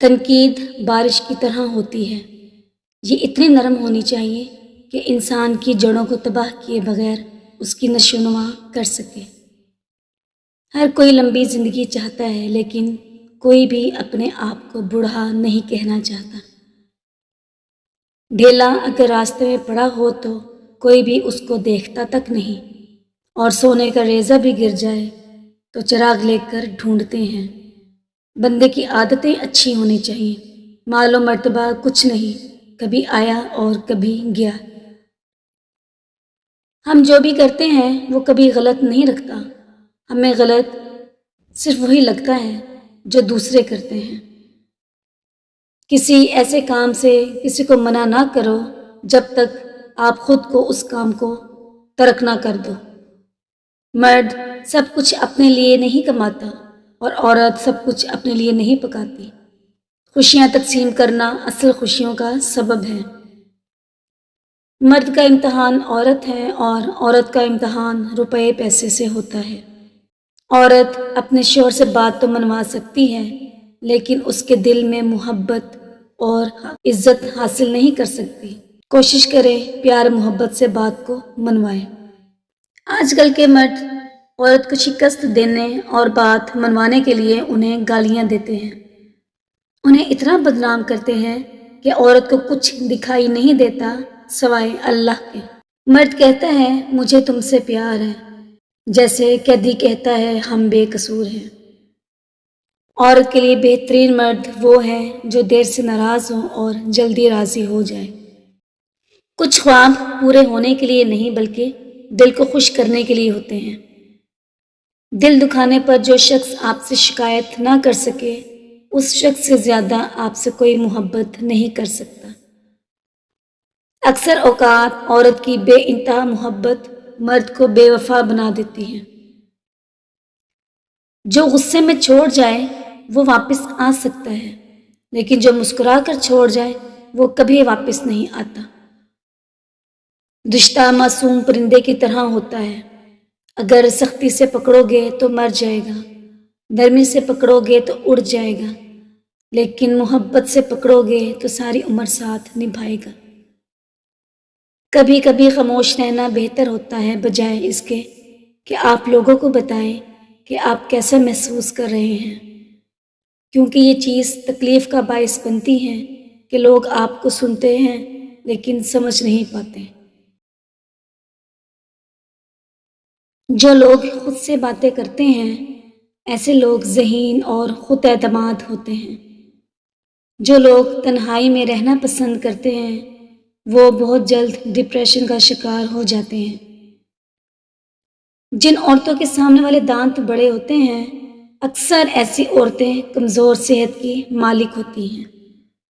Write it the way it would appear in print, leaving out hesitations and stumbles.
تنقید بارش کی طرح ہوتی ہے، یہ اتنی نرم ہونی چاہیے کہ انسان کی جڑوں کو تباہ کیے بغیر اس کی نشو و نما کر سکے۔ ہر کوئی لمبی زندگی چاہتا ہے، لیکن کوئی بھی اپنے آپ کو بوڑھا نہیں کہنا چاہتا۔ ڈھیلا اگر راستے میں پڑا ہو تو کوئی بھی اس کو دیکھتا تک نہیں، اور سونے کا ریزہ بھی گر جائے تو چراغ لے کر ڈھونڈتے ہیں۔ بندے کی عادتیں اچھی ہونی چاہیے، مال و مرتبہ کچھ نہیں، کبھی آیا اور کبھی گیا۔ ہم جو بھی کرتے ہیں وہ کبھی غلط نہیں رکھتا، ہمیں غلط صرف وہی لگتا ہے جو دوسرے کرتے ہیں۔ کسی ایسے کام سے کسی کو منع نہ کرو جب تک آپ خود کو اس کام کو ترک نہ کر دو۔ مرد سب کچھ اپنے لیے نہیں کماتا اور عورت سب کچھ اپنے لیے نہیں پکاتی۔ خوشیاں تقسیم کرنا اصل خوشیوں کا سبب ہے۔ مرد کا امتحان عورت ہے اور عورت کا امتحان روپے پیسے سے ہوتا ہے۔ عورت اپنے شوہر سے بات تو منوا سکتی ہے، لیکن اس کے دل میں محبت اور عزت حاصل نہیں کر سکتی۔ کوشش کریں پیار محبت سے بات کو منوائیں۔ آج کل کے مرد عورت کو شکست دینے اور بات منوانے کے لیے انہیں گالیاں دیتے ہیں، انہیں اتنا بدنام کرتے ہیں کہ عورت کو کچھ دکھائی نہیں دیتا سوائے اللہ کے۔ مرد کہتا ہے مجھے تم سے پیار ہے، جیسے قیدی کہتا ہے ہم بے قصور ہیں۔ عورت کے لیے بہترین مرد وہ ہے جو دیر سے ناراض ہو اور جلدی راضی ہو جائے۔ کچھ خواب پورے ہونے کے لیے نہیں بلکہ دل کو خوش کرنے کے لیے ہوتے ہیں۔ دل دکھانے پر جو شخص آپ سے شکایت نہ کر سکے، اس شخص سے زیادہ آپ سے کوئی محبت نہیں کر سکتا۔ اکثر اوقات عورت کی بے انتہا محبت مرد کو بے وفا بنا دیتی ہے۔ جو غصے میں چھوڑ جائے وہ واپس آ سکتا ہے، لیکن جو مسکرا کر چھوڑ جائے وہ کبھی واپس نہیں آتا۔ رشتہ معصوم پرندے کی طرح ہوتا ہے، اگر سختی سے پکڑو گے تو مر جائے گا، نرمی سے پکڑو گے تو اڑ جائے گا، لیکن محبت سے پکڑو گے تو ساری عمر ساتھ نبھائے گا۔ کبھی کبھی خاموش رہنا بہتر ہوتا ہے بجائے اس کے کہ آپ لوگوں کو بتائیں کہ آپ کیسا محسوس کر رہے ہیں، کیونکہ یہ چیز تکلیف کا باعث بنتی ہے کہ لوگ آپ کو سنتے ہیں لیکن سمجھ نہیں پاتے۔ جو لوگ خود سے باتیں کرتے ہیں ایسے لوگ ذہین اور خود اعتماد ہوتے ہیں۔ جو لوگ تنہائی میں رہنا پسند کرتے ہیں وہ بہت جلد ڈپریشن کا شکار ہو جاتے ہیں۔ جن عورتوں کے سامنے والے دانت بڑے ہوتے ہیں اکثر ایسی عورتیں کمزور صحت کی مالک ہوتی ہیں۔